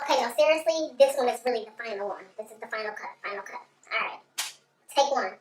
Okay, no, seriously, this one is really the final one. This is the final cut, final cut. Alright. Take one.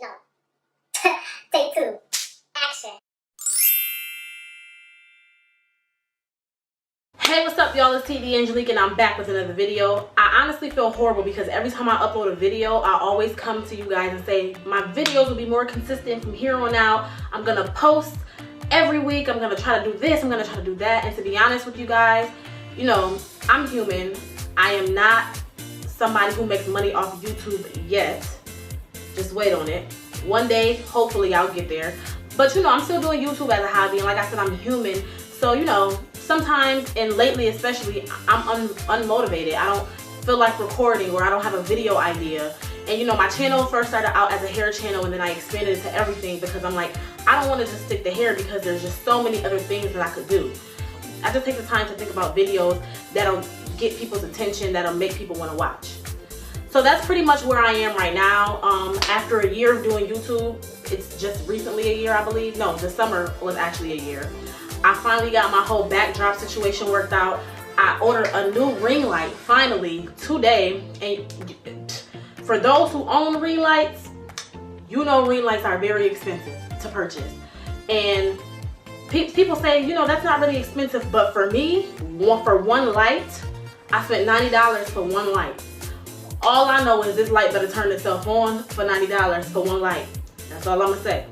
No. Take two. Action. Hey, what's up, y'all? It's teeby Angelique, and I'm back with another video. I honestly feel horrible because every time I upload a video, I always come to you guys and say my videos will be more consistent from here on out. I'm gonna post every week. I'm gonna try to do this. I'm gonna try to do that. And to be honest with you guys, you know, I'm human. I am not somebody who makes money off YouTube yet. Just wait on it. One day, hopefully, I'll get there. But you know, I'm still doing YouTube as a hobby, and like I said, I'm human. So you know, sometimes, and lately especially, I'm unmotivated. I don't feel like recording, or I don't have a video idea. And you know, my channel first started out as a hair channel, and then I expanded it to everything because I'm like, I don't want to just stick to hair because there's just so many other things that I could do. I just take the time to think about videos that'll get people's attention, that'll make people want to watch. So that's pretty much where I am right now. After a year of doing YouTube, it's just recently a year, I believe. No, the summer was actually a year. I finally got my whole backdrop situation worked out. I ordered a new ring light finally today. And for those who own ring lights, you know ring lights are very expensive to purchase. And people say, you know, that's not really expensive. But for me, for one light, I spent $90 for one light. All I know is this light better turn itself on for $90 for one light. That's all I'm gonna say.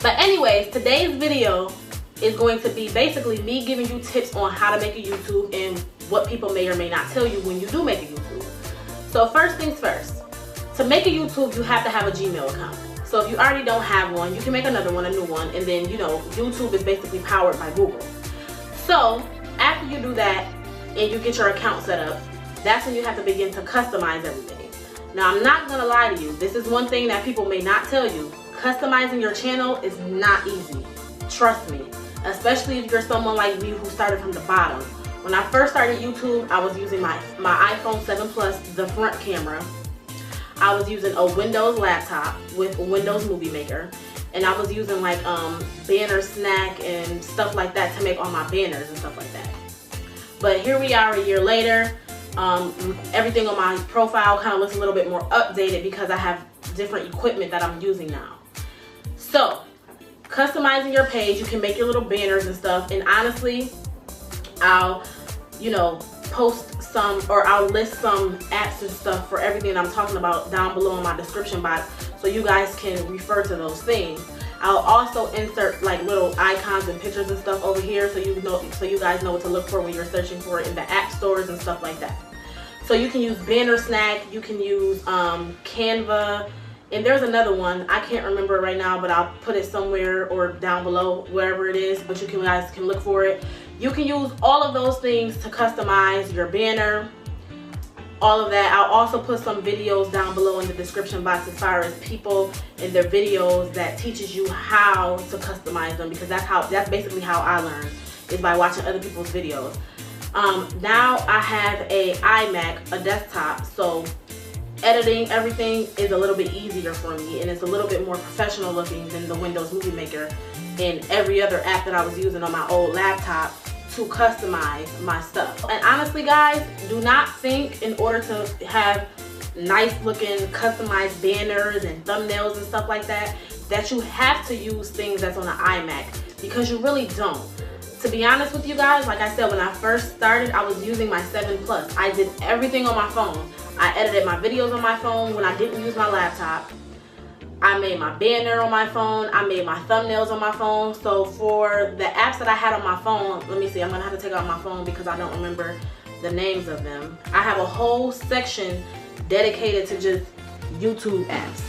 But anyways, today's video is going to be basically me giving you tips on how to make a YouTube and what people may or may not tell you when you do make a YouTube. So first things first, to make a YouTube, you have to have a Gmail account. So if you already don't have one, you can make another one, a new one, and then, you know, YouTube is basically powered by Google. So after you do that and you get your account set up, that's when you have to begin to customize everything. Now, I'm not gonna lie to you. This is one thing that people may not tell you. Customizing your channel is not easy. Trust me. Especially if you're someone like me who started from the bottom. When I first started YouTube, I was using my iPhone 7 Plus, the front camera. I was using a Windows laptop with a Windows Movie Maker. And I was using like Bannersnack and stuff like that to make all my banners and stuff like that. But here we are a year later. Everything on my profile kind of looks a little bit more updated because I have different equipment that I'm using now. So, customizing your page, you can make your little banners and stuff, and honestly, I'll, you know, post some, or I'll list some apps and stuff for everything that I'm talking about down below in my description box so you guys can refer to those things. I'll also insert like little icons and pictures and stuff over here so you guys know what to look for when you're searching for it in the app stores and stuff like that. So you can use Bannersnack, you can use Canva, and there's another one, I can't remember it right now, but I'll put it somewhere or down below, wherever it is, but you guys can look for it. You can use all of those things to customize your banner, all of that. I'll also put some videos down below in the description box as far as people and their videos that teaches you how to customize them, because that's basically how I learned, is by watching other people's videos. Now I have a iMac, a desktop, so editing everything is a little bit easier for me, and it's a little bit more professional looking than the Windows Movie Maker and every other app that I was using on my old laptop to customize my stuff. And honestly guys, do not think in order to have nice looking customized banners and thumbnails and stuff like that, that you have to use things that's on an iMac, because you really don't. To be honest with you guys, like I said, when I first started, I was using my 7 Plus. I did everything on my phone. I edited my videos on my phone when I didn't use my laptop. I made my banner on my phone. I made my thumbnails on my phone. So for the apps that I had on my phone, let me see, I'm gonna have to take out my phone because I don't remember the names of them. I have a whole section dedicated to just YouTube apps.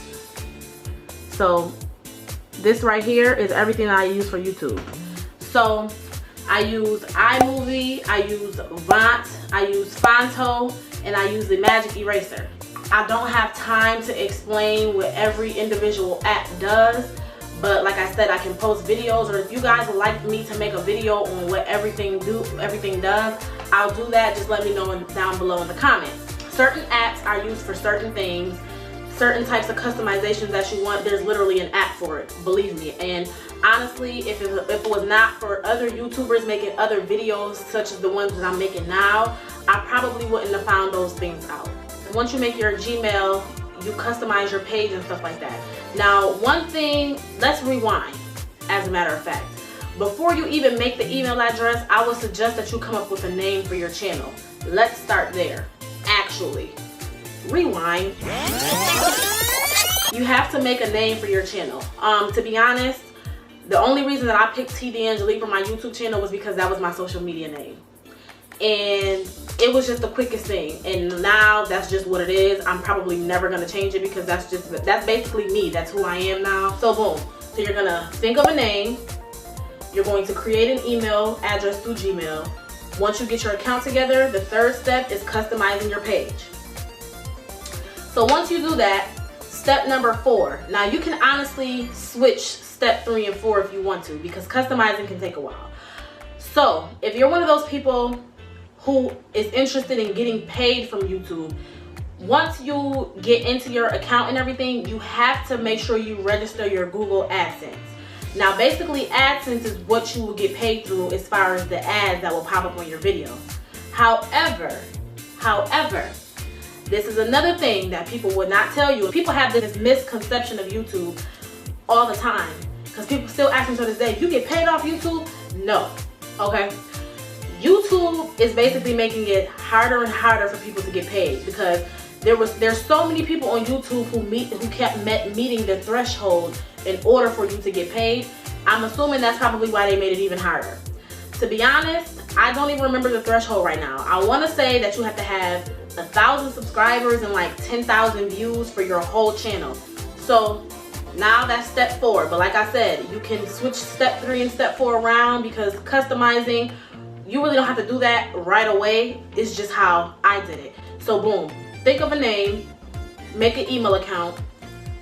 So this right here is everything I use for YouTube. So I use iMovie, I use Vont, I use Phonto, and I use the Magic Eraser. I don't have time to explain what every individual app does, but like I said, I can post videos, or if you guys would like me to make a video on what everything does, I'll do that. Just let me know down below in the comments. Certain apps are used for certain things, certain types of customizations that you want. There's literally an app for it, believe me. And honestly, if it was not for other YouTubers making other videos such as the ones that I'm making now, I probably wouldn't have found those things out. Once you make your Gmail, you customize your page and stuff like that. Now, one thing, let's rewind, as a matter of fact. Before you even make the email address, I would suggest that you come up with a name for your channel. Let's start there. Actually, rewind. You have to make a name for your channel. To be honest, the only reason that I picked teeby Angelique for my YouTube channel was because that was my social media name. And it was just the quickest thing. And now that's just what it is. I'm probably never gonna change it because that's basically me. That's who I am now. So boom. So you're gonna think of a name. You're going to create an email address through Gmail. Once you get your account together, the third step is customizing your page. So once you do that, step number 4. Now you can honestly switch step 3 and 4 if you want to, because customizing can take a while. So if you're one of those people who is interested in getting paid from YouTube, once you get into your account and everything, you have to make sure you register your Google AdSense. Now basically AdSense is what you will get paid through as far as the ads that will pop up on your videos. However, this is another thing that people would not tell you. People have this misconception of YouTube all the time, because people still ask me to this day, you get paid off YouTube? No, okay? YouTube is basically making it harder and harder for people to get paid, because there's so many people on YouTube who kept meeting the threshold in order for you to get paid. I'm assuming that's probably why they made it even harder. To be honest, I don't even remember the threshold right now. I want to say that you have to have 1,000 subscribers and like 10,000 views for your whole channel. So now that's step 4. But like I said, you can switch step 3 and step 4 around, because customizing, you really don't have to do that right away. It's just how I did it. So boom, think of a name, make an email account,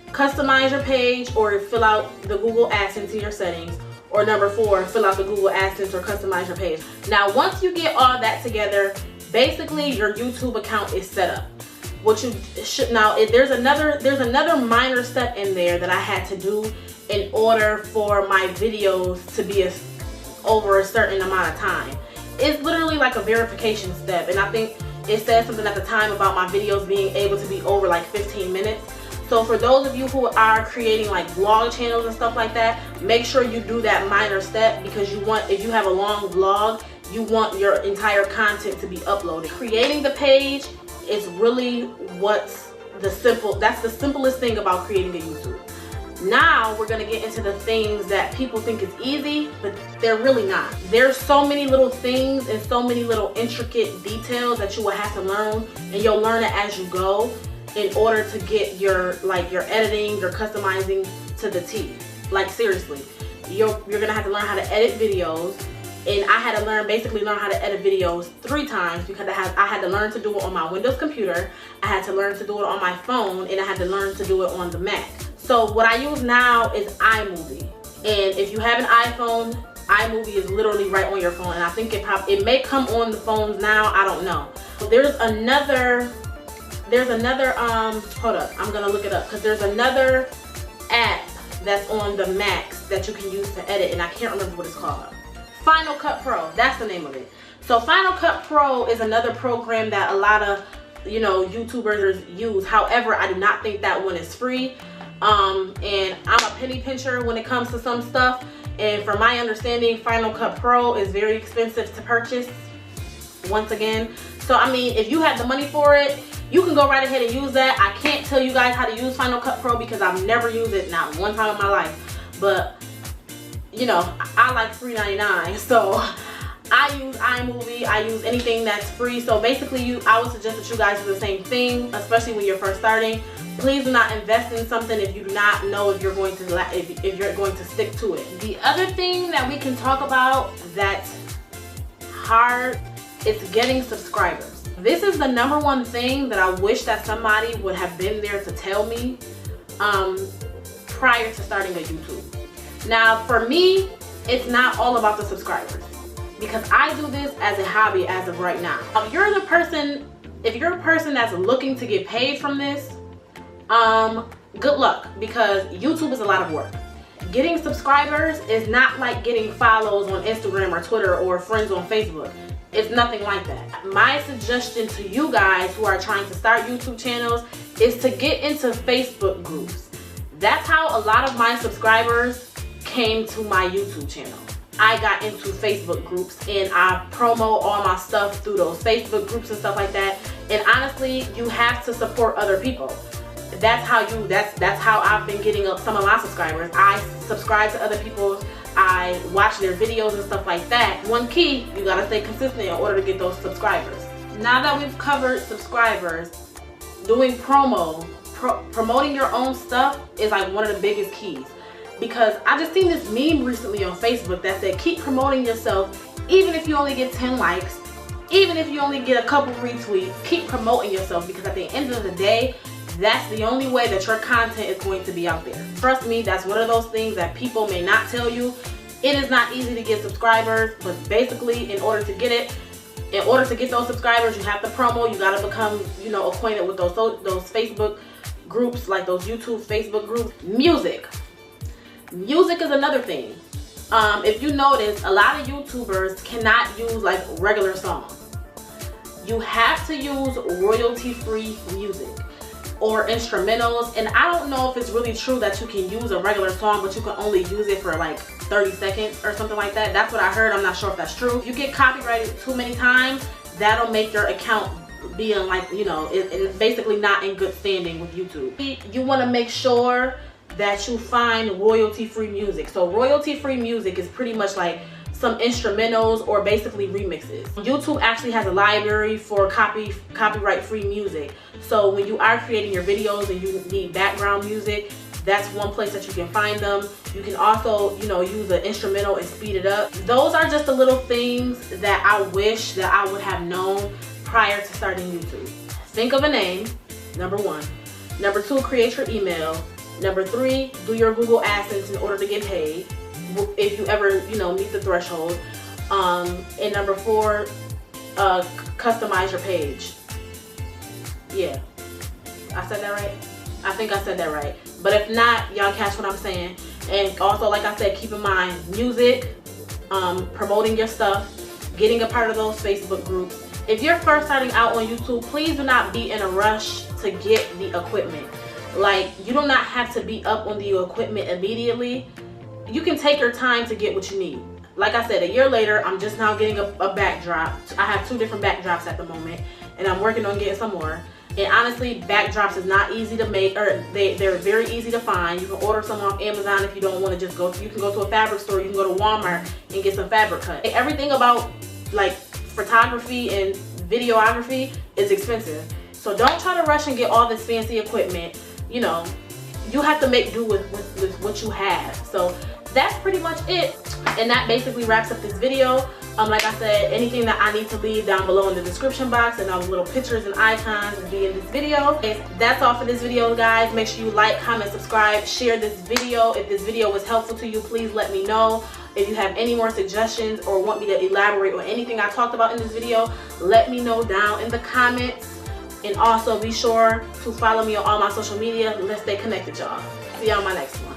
customize your page or fill out the Google AdSense in your settings, or number 4, fill out the Google AdSense or customize your page. Now once you get all that together, basically your YouTube account is set up. What you should now, there's another minor step in there that I had to do in order for my videos to be over a certain amount of time. It's literally like a verification step, and I think it said something at the time about my videos being able to be over like 15 minutes. So for those of you who are creating like vlog channels and stuff like that, make sure you do that minor step, because you want, if you have a long vlog, you want your entire content to be uploaded. Creating the page is really that's the simplest thing about creating a YouTube. Now we're gonna get into the things that people think is easy, but they're really not. There's so many little things and so many little intricate details that you will have to learn, and you'll learn it as you go in order to get your editing, your customizing to the T. Like seriously, you're gonna have to learn how to edit videos. And I had to basically learn how to edit videos 3 times, because I had to learn to do it on my Windows computer, I had to learn to do it on my phone, and I had to learn to do it on the Mac. So what I use now is iMovie. And if you have an iPhone, iMovie is literally right on your phone. And I think it may come on the phones now, I don't know. There's another, hold up, I'm gonna look it up, because there's another app that's on the Macs that you can use to edit, and I can't remember what it's called. Final Cut Pro, that's the name of it. So Final Cut Pro is another program that a lot of YouTubers use. However, I do not think that one is free. And I'm a penny pincher when it comes to some stuff, and from my understanding, Final Cut Pro is very expensive to purchase, once again. So I mean, if you have the money for it, you can go right ahead and use that. I can't tell you guys how to use Final Cut Pro because I've never used it, not one time in my life. But I like $3.99, so I use iMovie, I use anything that's free. So basically I would suggest that you guys do the same thing, especially when you're first starting. Please do not invest in something if you do not know if you're going to stick to it. The other thing that we can talk about that's hard is getting subscribers. This is the #1 thing that I wish that somebody would have been there to tell me prior to starting a YouTube. Now for me, it's not all about the subscribers, because I do this as a hobby as of right now. If you're a person that's looking to get paid from this, good luck, because YouTube is a lot of work. Getting subscribers is not like getting follows on Instagram or Twitter or friends on Facebook. It's nothing like that. My suggestion to you guys who are trying to start YouTube channels is to get into Facebook groups. That's how a lot of my subscribers came to my YouTube channel. I got into Facebook groups and I promo all my stuff through those Facebook groups and stuff like that. And honestly, you have to support other people. That's how I've been getting up some of my subscribers. I subscribe to other people. I watch their videos and stuff like that. One key, you gotta stay consistent in order to get those subscribers. Now that we've covered subscribers, doing promoting your own stuff is like one of the biggest keys. Because I just seen this meme recently on Facebook that said keep promoting yourself even if you only get 10 likes, even if you only get a couple retweets, keep promoting yourself, because at the end of the day, that's the only way that your content is going to be out there. Trust me, that's one of those things that people may not tell you. It is not easy to get subscribers, but basically in order to get those subscribers, you have to promo. You gotta become, acquainted with those Facebook groups, like those YouTube Facebook groups. Music is another thing. If you notice, a lot of YouTubers cannot use like regular songs. You have to use royalty-free music or instrumentals. And I don't know if it's really true that you can use a regular song, but you can only use it for like 30 seconds or something like that. That's what I heard. I'm not sure if that's true. If you get copyrighted too many times, that'll make your account being like, it's basically not in good standing with YouTube. You want to make sure that you find royalty-free music. So royalty-free music is pretty much like some instrumentals or basically remixes. YouTube actually has a library for copyright-free music. So when you are creating your videos and you need background music, that's one place that you can find them. You can also, use an instrumental and speed it up. Those are just the little things that I wish that I would have known prior to starting YouTube. Think of a name, number 1. Number 2, create your email. Number 3, do your Google AdSense in order to get paid, if you ever, meet the threshold. And number 4, customize your page. Yeah, I said that right? I think I said that right. But if not, y'all catch what I'm saying. And also, like I said, keep in mind, music, promoting your stuff, getting a part of those Facebook groups. If you're first starting out on YouTube, please do not be in a rush to get the equipment. Like, you do not have to be up on the equipment immediately. You can take your time to get what you need. Like I said, a year later, I'm just now getting a backdrop. I have 2 different backdrops at the moment, and I'm working on getting some more. And honestly, backdrops is not easy to make, or they're very easy to find. You can order some off Amazon if you don't want to just go to, you can go to a fabric store, you can go to Walmart and get some fabric cut. Everything about like photography and videography is expensive. So don't try to rush and get all this fancy equipment. You have to make do with what you have. So that's pretty much it. And that basically wraps up this video. Like I said, anything that I need to leave down below in the description box, and all the little pictures and icons will be in this video. That's all for this video, guys. Make sure you like, comment, subscribe, share this video. If this video was helpful to you, please let me know. If you have any more suggestions or want me to elaborate on anything I talked about in this video, let me know down in the comments. And also be sure to follow me on all my social media. Let's stay connected, y'all. See y'all on my next one.